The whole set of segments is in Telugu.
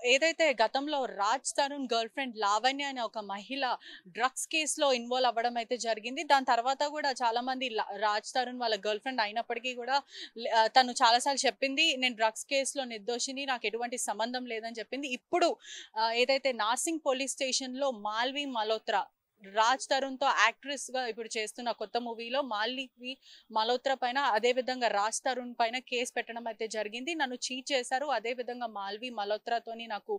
ఏదైతే గతంలో రాజ్ తరుణ్ గర్ల్ ఫ్రెండ్ లావణ్య అనే ఒక మహిళ డ్రగ్స్ కేసులో ఇన్వాల్వ్ అవ్వడం అయితే జరిగింది. దాని తర్వాత కూడా చాలా మంది రాజ్ తరుణ్ వాళ్ళ గర్ల్ ఫ్రెండ్ అయినప్పటికీ కూడా తను చాలా సార్లు చెప్పింది, నేను డ్రగ్స్ కేసులో నిర్దోషిని, నాకు ఎటువంటి సంబంధం లేదని చెప్పింది. ఇప్పుడు ఏదైతే నార్సింగ్ పోలీస్ స్టేషన్ లో మాల్వి మల్హోత్రా రాజ్ తరుణ్ తో యాక్ట్రెస్ గా ఇప్పుడు చేస్తున్న కొత్త మూవీలో మాల్వి మల్హోత్రా పైన, అదే విధంగా రాజ్ తరుణ్ పైన కేసు పెట్టడం అయితే జరిగింది. నన్ను చీట్ చేశారు, అదే విధంగా మాల్వి మల్హోత్రాతోని నాకు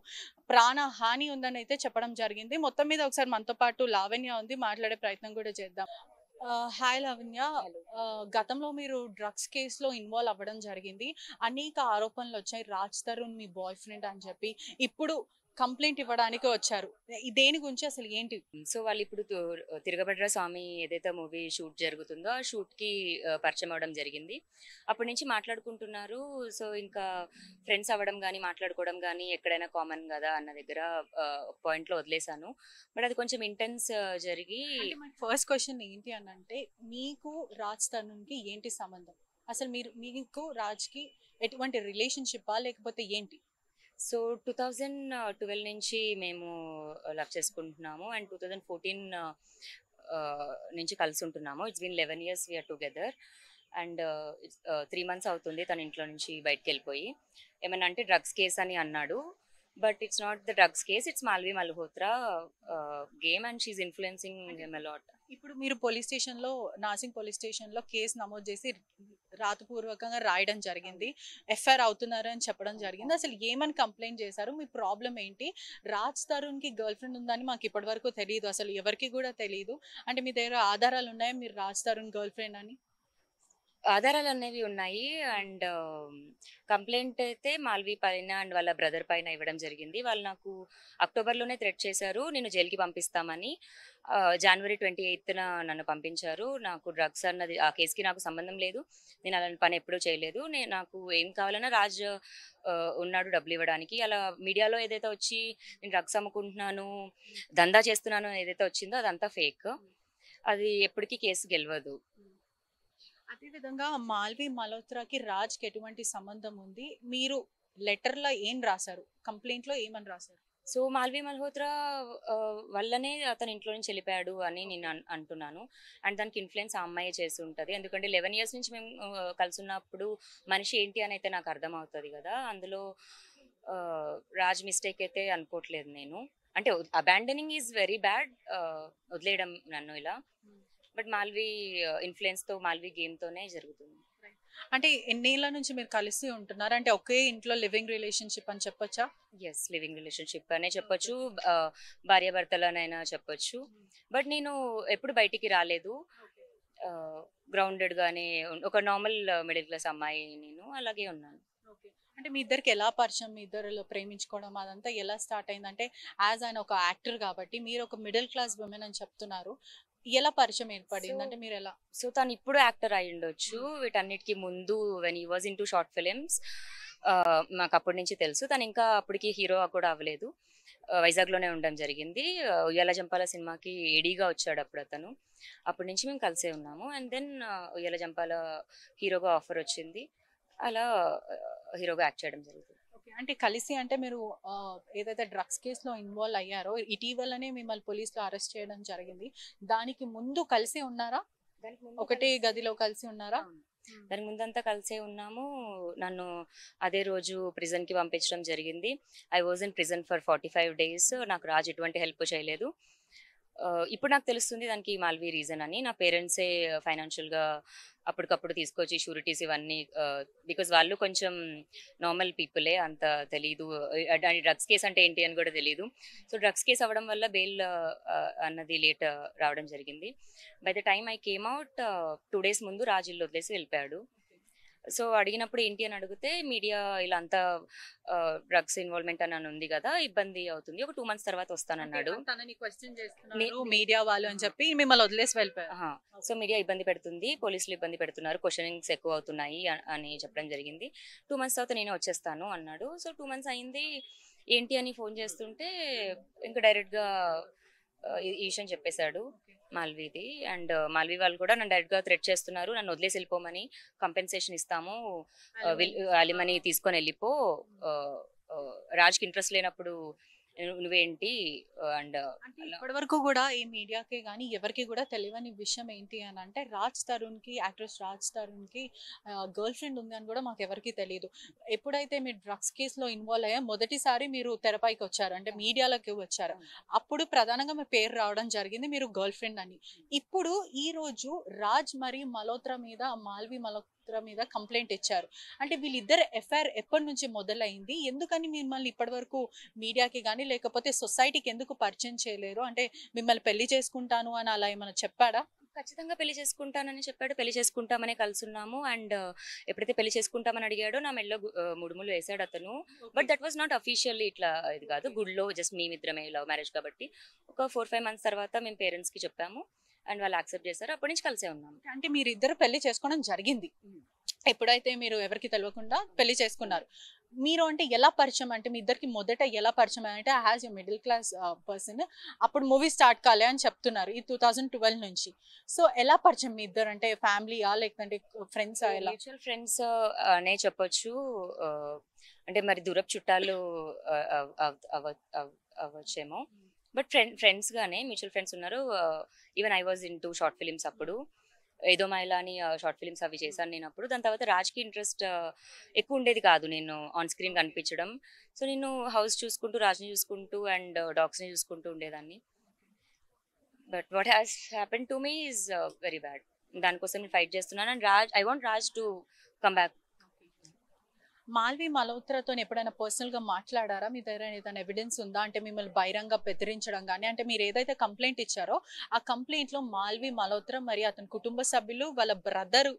ప్రాణ హాని ఉందని అయితే చెప్పడం జరిగింది. మొత్తం మీద ఒకసారి మనతో పాటు లావణ్య ఉంది, మాట్లాడే ప్రయత్నం కూడా చేద్దాం. హాయ్ లావణ్య. హలో. గతంలో మీరు డ్రగ్స్ కేసులో ఇన్వాల్వ్ అవ్వడం జరిగింది. అనేక ఆరోపణలు వచ్చాయి, రాజ్ తరుణ్ మీ బాయ్ ఫ్రెండ్ అని చెప్పి. ఇప్పుడు కంప్లైంట్ ఇవ్వడానికి వచ్చారు. దేని గురించి అసలు ఏంటి? సో వాళ్ళిప్పుడు 'తిరగబడ్ర స్వామి' ఏదైతే మూవీ షూట్ జరుగుతుందో, ఆ షూట్‌కి పరిచయం అవ్వడం జరిగింది. అప్పటి నుంచి మాట్లాడుకుంటున్నారు. సో ఇంకా ఫ్రెండ్స్ అవ్వడం గానీ, మాట్లాడుకోవడం గానీ ఎక్కడైనా కామన్ గదా అన్న దగ్గర ఒక పాయింట్‌లో వదిలేసాను. బట్ అది కొంచెం ఇంటెన్స్ జరిగి అంటే మై ఫస్ట్ క్వెషన్ ఏంటి అనంటే, మీకు రాజ్ తరుణ్‌కి ఏంటి సంబంధం? అసలు మీకు రాజ్‌కి ఎటువంటి రిలేషన్‌షిప్పా లేకపోతే ఏంటి? సో 2012 నుంచి మేము లవ్ చేసుకుంటున్నాము. అండ్ 2014 నుంచి కలిసి ఉంటున్నాము. It's been 11 years we are together. And 3 months అవుతుంది తన ఇంట్లో నుంచి బయటికెళ్ళిపోయి. ఏమన్నా అంటే డ్రగ్స్ కేస్ అని అన్నాడు. But it's not the drugs case. It's Malvi Malhotra game and she is influencing him a lot. ఇప్పుడు మీరు పోలీస్ స్టేషన్‌లో, నార్సింగ్ పోలీస్ స్టేషన్‌లో కేసు నమోదు చేసి రాతపూర్వకంగా రాయడం జరిగింది. ఎఫ్ఐఆర్ అవుతున్నారు అని చెప్పడం జరిగింది. అసలు ఏమని కంప్లెయింట్ చేశారు? మీ ప్రాబ్లమ్ ఏంటి? రాజ్ తరుణ్‌కి గర్ల్ ఫ్రెండ్ ఉందని మాకు ఇప్పటివరకు తెలీదు. అసలు ఎవరికీ కూడా తెలీదు. అంటే మీ దగ్గర ఆధారాలు ఉన్నాయా మీరు రాజ్ తరుణ్ గర్ల్ ఫ్రెండ్ అని? ఆధారాలనేవి ఉన్నాయి. అండ్ కంప్లెయింట్ అయితే మాల్వి పైన అండ్ వాళ్ళ బ్రదర్ పైన ఇవ్వడం జరిగింది. వాళ్ళు నాకు అక్టోబర్‌లోనే థ్రెట్ చేశారు, నిన్ను జైలుకి పంపిస్తామని. జనవరి 28న నన్ను పంపించారు. నాకు డ్రగ్స్ అన్నది ఆ కేస్‌కి నాకు సంబంధం లేదు. నేను అలాంటి పని ఎప్పుడూ చేయలేదు. నాకు ఏం కావాలన్నా రాజ్ ఉన్నాడు డబ్బులివ్వడానికి. అలా మీడియాలో ఏదైతే వచ్చి నేను డ్రగ్స్ అమ్ముకుంటున్నాను, దందా చేస్తున్నాను అని ఏదైతే వచ్చిందో అదంతా ఫేక్. అది ఎప్పటికీ కేసు గెలవదు. అదే విధంగా మాల్వి మల్హోత్రాకి రాజ్‌కి ఎటువంటి సంబంధం ఉంది? మీరు లెటర్‌లో ఏం రాసారు? కంప్లెయింట్‌లో ఏమని రాసారు? సో మాల్వి మల్హోత్రా వల్లనే అతను ఇంట్లో నుంచి వెళ్ళిపోయాడు అని నేను అంటున్నాను. అండ్ దానికి ఇన్ఫ్లుయెన్స్ ఆ అమ్మాయే చేసి ఉంటది. ఎందుకంటే 11 ఇయర్స్ నుంచి మేము కలిసున్నప్పుడు మనిషి ఏంటి అని అయితే నాకు అర్థమవుతది కదా! అందులో రాజ్ మిస్టేక్ అయితే అనుకోవట్లేదు నేను. అంటే అబాండనింగ్ ఈజ్ వెరీ బ్యాడ్. వదిలేయడం నన్ను ఇలా. బట్ మాల్వి ఇన్‌ఫ్లుయెన్స్‌తో, మాల్వి గేమ్‌తోనే జరుగుతుంది. అంటే ఎన్నేళ్ల నుంచి మీరు కలిసి ఉంటున్నారు? అంటే ఒకే ఇంట్లో లివింగ్ రిలేషన్‌షిప్ అని చెప్పొచ్చా? యెస్. లివింగ్ రిలేషన్‌షిప్ అనే చెప్పొచ్చు. భార్యాభర్తలనైనా చెప్పొచ్చు. బట్ నేను ఎప్పుడు బయటికి రాలేదు. ఆహ్, గ్రౌండెడ్‌గానే ఒక నార్మల్ మిడిల్ క్లాస్ అమ్మాయి నేను. అలాగే ఉన్నాను. ఓకే. అంటే మీ ఇద్దరికి ఎలా పరిచయం? మీ ఇద్దరిలో ప్రేమించుకోవడం అదంతా ఎలా స్టార్ట్ అయిందంటే, ఆయన ఒక యాక్టర్ కాబట్టి మీరు ఒక మిడిల్ క్లాస్ వుమెన్ అని చెప్తున్నారు. ఎలా పరిచయం ఏర్పడింది? సో అంటే మీరెలా? సో తనిప్పుడు యాక్టర్ అయ్యుండొచ్చు. వీటన్నిటికి ముందు when he was into short films మాకప్పటి నుంచి తెలుసు. తనింకా అప్పటికి హీరో కూడా అవ్వలేదు. వైజాగ్‌లోనే ఉండడం జరిగింది. 'ఉయ్యాల జంపాల' సినిమాకి ఏడీగా వచ్చాడప్పుడతను. అప్పటి నుంచి మేము కలిసే ఉన్నాము. అండ్ దెన్ 'ఉయ్యాల జంపాల' హీరోగా ఆఫరొచ్చింది. అలా హీరోగా యాక్ట్ చేయడం జరుగుతుంది. ఓకే. అంటే కలిసి అంటే మీరు ఏదైతే డ్రగ్స్ కేస్‌లో ఇన్వాల్వ్ అయ్యారో, ఇటీవలనే మిమ్మల్ని పోలీసులు అరెస్ట్ చేయడం జరిగింది. దానికి ముందు కలిసే ఉన్నారా? దానికి ముందు ఒకటే గదిలో కలిసి ఉన్నారా? అవును. దానికి ముందంతా కలిసే ఉన్నాము. నన్ను అదే రోజు ప్రిజన్‌కి పంపించడం జరిగింది. I was in prison for 45 days. నాకు రాజ్ ఎటువంటి హెల్ప్ చేయలేదు. ఇప్పుడు నాకు తెలుస్తుంది దానికి మాల్వి రీజన్ అని. నా పేరెంట్సే ఫైనాన్షియల్‌గా అప్పటికప్పుడు తీసుకొచ్చి షూరిటీస్ ఇవన్నీ బికాజ్ వాళ్ళు కొంచెం నార్మల్ పీపులే. అంత తెలీదు. డ్రగ్స్ కేస్ అంటే ఏంటి అని కూడా తెలీదు. సో డ్రగ్స్ కేస్ అవ్వడం వల్ల బెయిల్ అన్నది లేట్ రావడం జరిగింది. By the time I came out 2 days ముందు రాజ్ ఇల్లు వదిలేసి వెళ్ళిపోయాడు. సో అడిగినప్పుడు ఏంటి అని అడిగితే మీడియా ఇలా అంతా డ్రగ్స్ ఇన్వాల్వ్‌మెంట్ అని ఉంది గదా! ఇబ్బంది అవుతుంది. ఒక 2 మంత్స్ తర్వాత అంటే వస్తానన్నాడు. తనని క్వెషన్ చేస్తున్నారు మీడియా వాళ్ళు అని చెప్పి మిమ్మల్ని వదిలేసి వెళ్ళిపోయారు. ఆహా! సో మీడియా ఇబ్బంది పెడుతుంది, పోలీసులు ఇబ్బంది పెడుతున్నారు, క్వెషనింగ్స్ ఎక్కువ అవుతున్నాయి అని చెప్పడం జరిగింది. 2 మంత్స్ తర్వాత నేనే వచ్చేస్తాను అన్నాడు. సో 2 మంత్స్ అయింది. ఏంటి అని ఫోన్ చేస్తుంటే ఇంక డైరెక్ట్‌గా ఈ విషయం చెప్పేసాడు మాల్విది. అండ్ మాల్వి వాళ్ళు కూడా నన్ను డైరెక్ట్‌గా థ్రెట్ చేస్తున్నారు. నన్ను వదిలేసి వెళ్ళిపోమని, కంపెన్సేషన్ ఇస్తాము, అలిమనీ. అలిమనీ తీసుకొని వెళ్ళిపో, రాజ్కి ఇంట్రెస్ట్ లేనప్పుడు నువ్వేంటి అండ్ అంటే ఇప్పటి వరకు కూడా ఈ మీడియాకే కానీ ఎవరికి కూడా తెలియని విషయం ఏంటి అని అంటే రాజ్ తరుణ్ కి యాక్ట్రెస్ రాజ్ తరుణ్ కి గర్ల్ ఫ్రెండ్ ఉంది అని కూడా మాకు ఎవరికి తెలియదు. ఎప్పుడైతే మీరు డ్రగ్స్ కేసులో ఇన్వాల్వ్ అయ్యా మొదటిసారి మీరు తెరపైకి వచ్చారు అంటే మీడియాలోకి వచ్చారు, అప్పుడు ప్రధానంగా మీ పేరు రావడం జరిగింది మీరు గర్ల్ ఫ్రెండ్ అని. ఇప్పుడు ఈ రోజు రాజ్ మరియు మల్హోత్రా మీద మాల్వి మల్హోత్రా మీద కంప్లైంట్ ఇచ్చారు. అంటే వీళ్ళిద్దరు ఎఫ్ఐఆర్ ఎప్పటి నుంచి మొదలైంది, ఎందుకని మిమ్మల్ని ఇప్పటి వరకు మీడియాకి కానీ లేకపోతే సొసైటీకి ఎందుకు పరిచయం చేయలేరు? అంటే మిమ్మల్ని పెళ్లి చేసుకుంటాను అని అలా ఏమైనా చెప్పాడా? ఖచ్చితంగా పెళ్లి చేసుకుంటానని చెప్పాడు. పెళ్లి చేసుకుంటామనే కలుసున్నాము. అండ్ ఎప్పుడైతే పెళ్లి చేసుకుంటామని అడిగాడో నా మెడలో ముడుములు వేసాడు అతను. But that was not officially ఇట్లా ఇది కాదు, గుడ్లో జస్ట్ మేమిద్దరమే లవ్ మ్యారేజ్ కాబట్టి. ఒక 4-5 months తర్వాత మేము పేరెంట్స్కి చెప్పాము అండ్ వాళ్ళు యాక్సెప్ట్ చేశారు. అప్పటి నుంచి కలిసే ఉన్నాము. అంటే మీరు ఇద్దరు పెళ్లి చేసుకోవడం జరిగింది. ఎప్పుడైతే మీరు ఎవరికి తెలియకుండా పెళ్లి చేసుకున్నారు, మీరు అంటే ఎలా పరిచయం? అంటే మీ ఇద్దరికి మొదట ఎలా పరిచయం అంటే as a middle class person అప్పుడు మూవీ స్టార్ట్ కాలే అని చెప్తున్నారు ఈ 2012 నుంచి. సో ఎలా పరిచయం మీ ఇద్దరు? అంటే ఫ్యామిలీయా లేకపోతే ఫ్రెండ్సా? ఎలా? మ్యూచువల్ ఫ్రెండ్స్ అనే చెప్పొచ్చు. అంటే మరి దూరపు చుట్టాలు అవ్వచ్చేమో. బట్ ఫ్రెండ్స్ గానే మ్యూచువల్ ఫ్రెండ్స్ ఉన్నారు. Even I was in to short films అప్పుడు. ఏదో మైలా అని షార్ట్ ఫిలిమ్స్ అవి చేశాను నేను అప్పుడు. దాని తర్వాత రాజ్కి ఇంట్రెస్ట్ ఎక్కువ ఉండేది కాదు నేను ఆన్ స్క్రీన్ కనిపించడం. సో నేను హౌస్ చూసుకుంటూ, రాజ్ని చూసుకుంటూ అండ్ డాగ్స్ని చూసుకుంటూ ఉండేదాన్ని. But what has happen to me is very bad. దానికోసం నేను ఫైట్ చేస్తున్నాను. And I want Raj to come back. Malvi మల్హోత్రాతో ఎప్పుడైనా పర్సనల్ గా మాట్లాడారా? మీ దగ్గర ఏదైనా ఎవిడెన్స్ ఉందా? అంటే మిమ్మల్ని బహిరంగ బెదిరించడం కానీ, అంటే మీరు ఏదైతే కంప్లైంట్ ఇచ్చారో ఆ కంప్లైంట్ లో మాల్వి మల్హోత్రా మరియు అతని కుటుంబ సభ్యులు వాళ్ళ బ్రదర్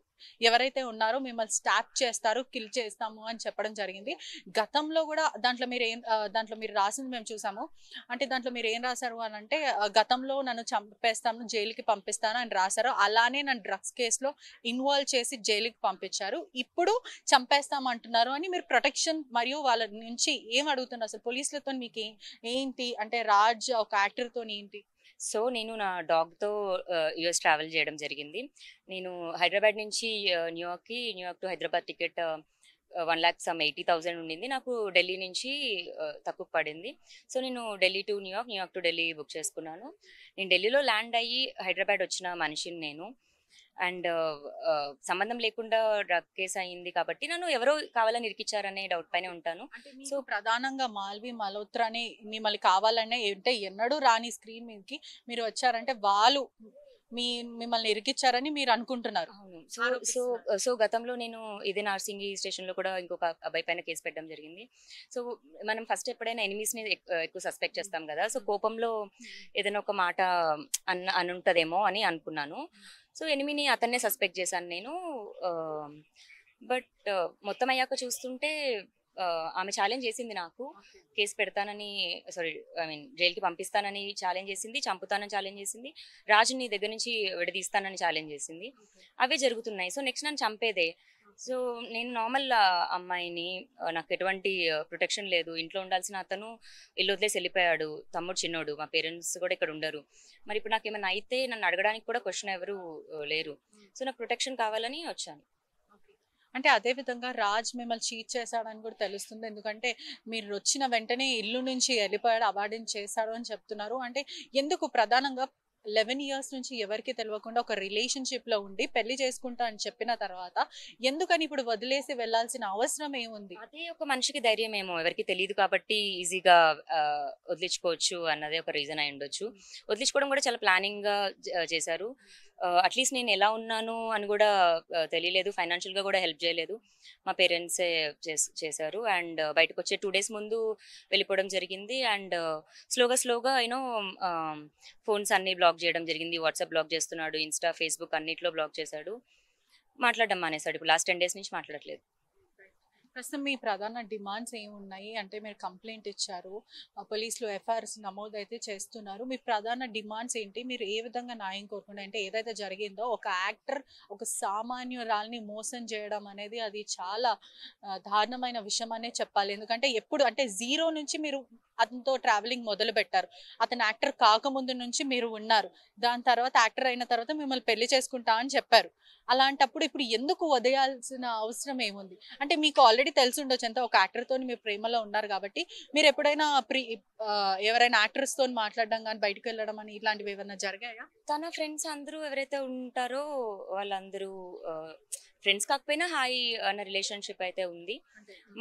ఎవరైతే ఉన్నారో మిమ్మల్ని స్టాప్ చేస్తారు, కిల్ చేస్తాము అని చెప్పడం జరిగింది. గతంలో కూడా దాంట్లో మీరు దాంట్లో మీరు రాసింది మేము చూసాము. అంటే దాంట్లో మీరు ఏం రాశారు అని అంటే గతంలో నన్ను చంపేస్తాను, జైలుకి పంపిస్తాను అని రాశారు. అలానే నన్ను డ్రగ్స్ కేసులో ఇన్వాల్వ్ చేసి జైలుకి పంపించారు, ఇప్పుడు చంపేస్తాం అంటున్నారు అని మీరు ప్రొటెక్షన్ మరియు వాళ్ళ నుంచి ఏం అడుగుతున్నారు? అసలు పోలీసులతో మీకు ఏంటి అంటే రాజ్ ఒక యాక్టర్ తో ఏంటి? సో నేను నా డాగ్తో యూఎస్ ట్రావెల్ చేయడం జరిగింది. నేను హైదరాబాద్ నుంచి న్యూయార్క్ టు హైదరాబాద్ టికెట్ 1,80,000 ఉండింది. నాకు ఢిల్లీ నుంచి తక్కువ పడింది. సో నేను Delhi to New York to Delhi book చేసుకున్నాను. నేను ఢిల్లీలో ల్యాండ్ అయ్యి హైదరాబాద్ వచ్చిన మనిషిని నేను. అండ్ సంబంధం లేకుండా డ్రగ్ కేసు అయింది కాబట్టి నన్ను ఎవరో కావాలని ఇరికిచ్చారనే డౌట్ పైన ఉంటాను. సో ప్రధానంగా మాల్వి మల్హోత్రాని మిమ్మల్ని కావాలనే అంటే ఎన్నడూ రాని స్క్రీన్ మీదకి మీరు వచ్చారంటే వాళ్ళు మిమ్మల్ని ఇరికిచ్చారని మీరు అనుకుంటున్నారు. అవును. సో గతంలో నేను ఇదే నార్సింగి స్టేషన్లో కూడా ఇంకొక అబ్బాయి పైన కేసు పెట్టడం జరిగింది. సో మనం ఫస్ట్ ఎప్పుడైనా ఎనిమీస్ని ఎక్కువ సస్పెక్ట్ చేస్తాం కదా. సో కోపంలో ఏదైనా ఒక మాట అనుంటదేమో అని అనుకున్నాను. సో ఎనిమిని అతన్నే సస్పెక్ట్ చేశాను నేను. బట్ మొత్తం అయ్యాక చూస్తుంటే ఆమె ఛాలెంజ్ చేసింది నాకు. కేసు పెడతానని, సారీ ఐ మీన్ జైలుకి పంపిస్తానని ఛాలెంజ్ చేసింది, చంపుతానని ఛాలెంజ్ చేసింది, రాజుని దగ్గర నుంచి విడదీస్తానని ఛాలెంజ్ చేసింది. అవే జరుగుతున్నాయి. సో నెక్స్ట్ నన్ను చంపేదే. సో నేను నార్మల్ అమ్మాయిని, నాకు ఎటువంటి ప్రొటెక్షన్ లేదు. ఇంట్లో ఉండాల్సిన అతను ఇల్లు వదిలేసి వెళ్ళిపోయాడు. తమ్ముడు చిన్నోడు, మా పేరెంట్స్ కూడా ఇక్కడ ఉండరు. మరి ఇప్పుడు నాకు ఏమైనా అయితే నన్ను అడగడానికి కూడా క్వశ్చన్ ఎవరు లేరు. సో నాకు ప్రొటెక్షన్ కావాలని వచ్చాను. అంటే అదే విధంగా రాజ్ మిమ్మల్ని చీట్ చేశాడని కూడా తెలుస్తుంది. ఎందుకంటే మీరు వచ్చిన వెంటనే ఇల్లు నుంచి వెళ్ళిపోయాడు, అవార్డింగ్ చేశాడు అని చెప్తున్నారు. అంటే ఎందుకు ప్రధానంగా 11 years నుంచి ఎవరికి తెలియకుండా ఒక రిలేషన్షిప్ లో ఉండి పెళ్లి చేసుకుంటా అని చెప్పిన తర్వాత ఎందుకని ఇప్పుడు వదిలేసి వెళ్లాల్సిన అవసరం ఏముంది? అదే ఒక మనిషికి ధైర్యం ఏమో, ఎవరికి తెలియదు కాబట్టి ఈజీగా వదిలించుకోవచ్చు అన్నదే ఒక రీజన్ అయి ఉండొచ్చు. వదిలించుకోవడం కూడా చాలా ప్లానింగ్ గా చేశారు. అట్లీస్ట్ నేను ఎలా ఉన్నాను అని కూడా తెలియలేదు. ఫైనాన్షియల్గా కూడా హెల్ప్ చేయలేదు. మా పేరెంట్సే చేశారు. అండ్ బయటకు వచ్చే 2 days ముందు వెళ్ళిపోవడం జరిగింది. అండ్ స్లోగా యూనో ఫోన్స్ అన్ని బ్లాక్ చేయడం జరిగింది. వాట్సాప్ బ్లాక్ చేస్తున్నాడు, ఇన్స్టా, ఫేస్బుక్ అన్నిట్లో బ్లాక్ చేశాడు. మాట్లాడడం మానేశాడు. ఇప్పుడు లాస్ట్ 10 days నుంచి మాట్లాడట్లేదు. ప్రస్తుతం మీ ప్రధాన డిమాండ్స్ ఏమున్నాయి? అంటే మీరు కంప్లైంట్ ఇచ్చారు, పోలీసులు ఎఫ్ఐఆర్స్ నమోదు అయితే చేస్తున్నారు. మీ ప్రధాన డిమాండ్స్ ఏంటి? మీరు ఏ విధంగా న్యాయం కోరుకుంటారు? అంటే ఏదైతే జరిగిందో ఒక యాక్టర్ ఒక సామాన్యురాల్ని మోసం చేయడం అనేది అది చాలా దారుణమైన విషయం అనే చెప్పాలి. ఎందుకంటే ఎప్పుడు అంటే 0 నుంచి మీరు అతనితో ట్రావెలింగ్ మొదలు పెట్టారు. అతను యాక్టర్ కాకముందు నుంచి మీరు ఉన్నారు. దాని తర్వాత యాక్టర్ అయిన తర్వాత మిమ్మల్ని పెళ్లి చేసుకుంటా అని చెప్పారు. అలాంటప్పుడు ఇప్పుడు ఎందుకు వదిలేయాల్సిన అవసరం ఏముంది? అంటే మీకు ఆల్రెడీ తెలిసి ఉండొచ్చు ఎంత ఒక యాక్టర్ తోని మీరు ప్రేమలో ఉన్నారు కాబట్టి మీరు ఎప్పుడైనా ఎవరైనా యాక్టర్స్ తోని మాట్లాడడం గాని బయటికి వెళ్ళడం అని ఇలాంటివి ఏమైనా జరిగాయా? తన ఫ్రెండ్స్ అందరూ ఎవరైతే ఉంటారో వాళ్ళందరూ ఫ్రెండ్స్ కాకపోయినా హాయ్ అన్న రిలేషన్షిప్ అయితే ఉంది.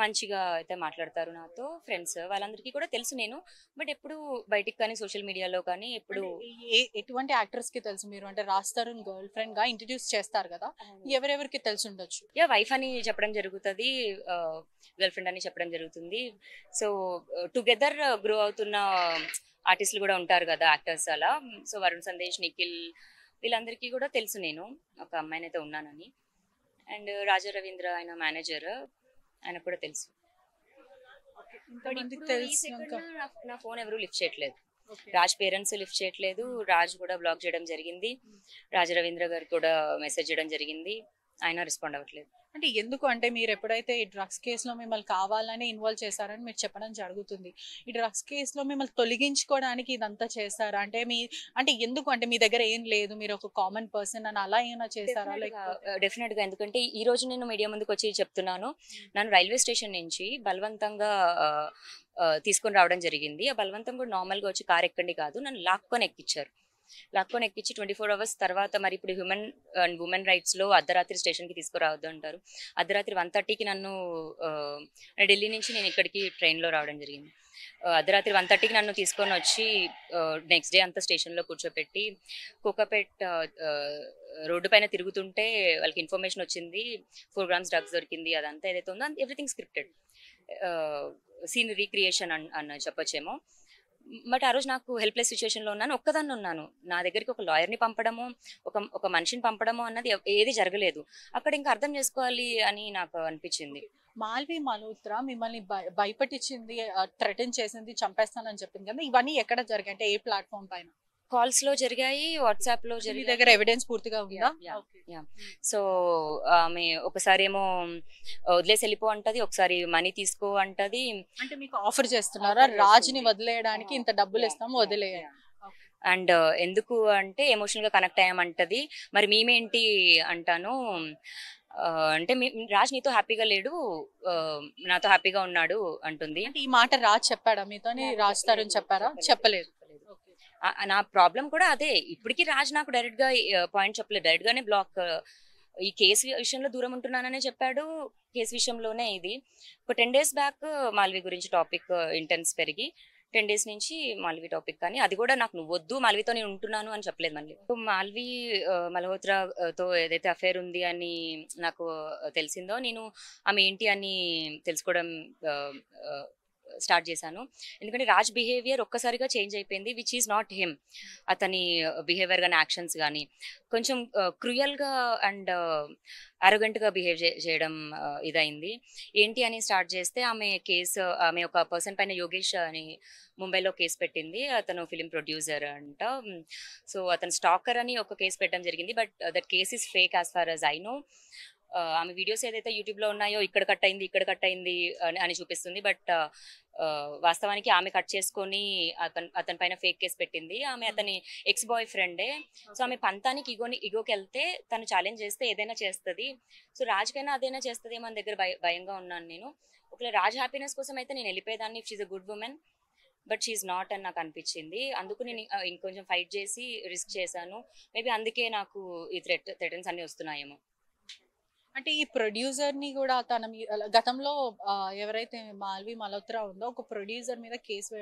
మంచిగా అయితే మాట్లాడతారు నాతో ఫ్రెండ్స్. వాళ్ళందరికీ కూడా తెలుసు నేను. బట్ ఎప్పుడు బయటికి కానీ సోషల్ మీడియాలో కానీ ఎప్పుడు ఎటువంటి యాక్టర్స్ కి తెలుసు మీరు? అంటే రాజ్ తరుణ్ గర్ల్ ఫ్రెండ్ గా ఇంట్రడ్యూస్ చేస్తారు కదా, ఎవరెవరికి తెలిసి ఉండొచ్చు? వైఫ్ అని చెప్పడం జరుగుతుంది, గర్ల్ ఫ్రెండ్ అని చెప్పడం జరుగుతుంది. సో టుగెదర్ గ్రో అవుతున్న ఆర్టిస్టులు కూడా ఉంటారు కదా యాక్టర్స్ అలా. సో వరుణ్ సందేశ్, నిఖిల్ వీళ్ళందరికీ కూడా తెలుసు నేను ఒక అమ్మాయినైతే ఉన్నానని. అండ్ రాజా రవీంద్ర ఆయన మేనేజర్, ఆయన కూడా తెలుసు. బట్ ఇప్పుడు ఈ సెకండ్ నా ఫోన్ ఎవరు లిఫ్ట్ చేయట్లేదు. రాజ్ పేరెంట్స్ లిఫ్ట్ చేయట్లేదు. రాజ్ కూడా బ్లాక్ చేయడం జరిగింది. రాజా రవీంద్ర గారికి కూడా మెసేజ్ చేయడం జరిగింది. ఆయన రెస్పాండ్ అవ్వట్లేదు. అంటే ఎందుకు అంటే మీరు ఎప్పుడైతే ఈ డ్రగ్స్ కేసులో మిమ్మల్ని కావాలని ఇన్వాల్వ్ చేశారని మీరు చెప్పడం జరుగుతుంది. ఈ డ్రగ్స్ కేసులో మిమ్మల్ని తొలగించుకోవడానికి ఇదంతా చేస్తారా? అంటే అంటే ఎందుకు అంటే మీ దగ్గర ఏం లేదు, మీరు ఒక కామన్ పర్సన్ అని అలా ఏమైనా చేస్తారా? డెఫినెట్ గా, ఎందుకంటే ఈ రోజు నేను మీడియా ముందుకు వచ్చి చెప్తున్నాను. నన్ను రైల్వే స్టేషన్ నుంచి బలవంతంగా తీసుకొని రావడం జరిగింది. ఆ బలవంతం కూడా నార్మల్గా వచ్చి కార్ ఎక్కండి కాదు, నన్ను లాక్కొని ఎక్కించి 24 hours తర్వాత మరి ఇప్పుడు హ్యూమన్ అండ్ ఉమెన్ రైట్స్లో అర్ధరాత్రి స్టేషన్కి తీసుకురావద్దు అంటారు. అర్ధరాత్రి 1:30కి నన్ను ఢిల్లీ నుంచి నేను ఇక్కడికి ట్రైన్లో రావడం జరిగింది. అర్ధరాత్రి 1:30కి నన్ను తీసుకొని వచ్చి నెక్స్ట్ డే అంతా స్టేషన్లో కూర్చోపెట్టి కోకాపేట్ రోడ్డు పైన తిరుగుతుంటే వాళ్ళకి ఇన్ఫర్మేషన్ వచ్చింది 4 grams డ్రగ్స్ దొరికింది. అదంతా ఏదైతే ఉందో ఎవ్రీథింగ్ స్క్రిప్టెడ్, సీన్ రీక్రియేషన్ అన్న చెప్పొచ్చేమో. బట్ ఆ రోజు నాకు హెల్ప్లెస్ సిచ్యువేషన్లో ఉన్నాను, ఒక్కదాన్ని ఉన్నాను. నా దగ్గరికి ఒక లాయర్ని పంపడము, ఒక మనిషిని పంపడము అన్నది ఏది జరగలేదు. అక్కడ ఇంకా అర్థం చేసుకోవాలి అని నాకు అనిపించింది. మాల్వి మల్హోత్రా మిమ్మల్ని భయపెట్టించింది, థ్రెటన్ చేసింది, చంపేస్తానని చెప్పింది కదా, ఇవన్నీ ఎక్కడ జరిగాయి? అంటే ఏ ప్లాట్ఫామ్ పైన? కాల్స్ లో జరిగాయి, వాట్సాప్ లో మీ దగ్గర ఎవిడెన్స్ పూర్తిగా ఉందా? సో ఆమె ఒకసారి ఏమో వదిలేసి వెళ్ళిపో అంటది, ఒకసారి మనీ తీసుకో అంటది. అంటే మీకు ఆఫర్ చేస్తున్నారా రాజుని వదిలేయడానికి? ఇంత డబ్బులు ఇస్తాం వదిలేయ. అండ్ ఎందుకు అంటే ఎమోషనల్ గా కనెక్ట్ అయ్యామంటది. మరి మేమేంటి అంటాను, అంటే రాజ్ నీతో హ్యాపీగా లేడు, నాతో హ్యాపీగా ఉన్నాడు అంటుంది. అంటే ఈ మాట రాజ్ చెప్పాడా మీతో? రాజ్ తరుణ్ చెప్పారా? చెప్పలేదు. నా ప్రాబ్లం కూడా అదే. ఇప్పటికీ రాజ్ నాకు డైరెక్ట్ గా పాయింట్ చెప్పలేదు, డైరెక్ట్ గానే బ్లాక్. ఈ కేసు విషయంలో దూరం ఉంటున్నాననే చెప్పాడు. కేసు విషయంలోనే ఇది ఒక 10 days బ్యాక్ మాల్వి గురించి టాపిక్ ఇంటెన్స్ పెరిగి 10 days నుంచి మాల్వి టాపిక్, కానీ అది కూడా నాకు నువ్వు వద్దు మాల్వితో నేను ఉంటున్నాను అని చెప్పలేదు. మళ్ళీ మాల్వి మల్హోత్రాతో ఏదైతే అఫేర్ ఉంది అని నాకు తెలిసిందో, నేను ఆమె ఏంటి అని తెలుసుకోవడం స్టార్ట్ చేశాను. ఎందుకంటే రాజ్ బిహేవియర్ ఒక్కసారిగా చేంజ్ అయిపోయింది, విచ్ ఈజ్ నాట్ హిమ్. అతని బిహేవియర్ కానీ యాక్షన్స్ కానీ కొంచెం క్రూయల్గా అండ్ అరోగెంట్గా బిహేవ్ చేయడం ఇదైంది. ఏంటి అని స్టార్ట్ చేస్తే ఆమె ఒక పర్సన్ పైన యోగేష్ అని ముంబైలో కేసు పెట్టింది. అతను ఫిలిం ప్రొడ్యూసర్ అంట. సో అతను స్టాకర్ అని ఒక కేసు పెట్టడం జరిగింది. But that case is fake as far as I know. ఆమె వీడియోస్ ఏదైతే యూట్యూబ్లో ఉన్నాయో ఇక్కడ కట్ అయింది అని చూపిస్తుంది. బట్ వాస్తవానికి ఆమె కట్ చేసుకొని అతని పైన ఫేక్ కేసు పెట్టింది. ఆమె అతని ఎక్స్ బాయ్ ఫ్రెండే. సో ఆమె పంతానికి ఇగోకి వెళ్తే తను ఛాలెంజ్ చేస్తే ఏదైనా చేస్తుంది. సో రాజ్కైనా అదైనా చేస్తుంది మన దగ్గర భయంగా ఉన్నాను నేను. ఒకవేళ రాజ్ హ్యాపీనెస్ కోసం అయితే నేను వెళ్ళిపోయేదాన్ని, if she's a good woman. But she's not అని నాకు అనిపించింది. అందుకు నేను ఇంకొంచెం ఫైట్ చేసి రిస్క్ చేశాను. మేబీ అందుకే నాకు ఈ థ్రెటన్స్ అన్ని వస్తున్నాయేమో. అంటే ఈ ప్రొడ్యూసర్ ని కూడా గతంలో ఎవరైతే మాల్వి మల్హోత్రా ఉందో ఒక ప్రొడ్యూసర్ మీద కేసు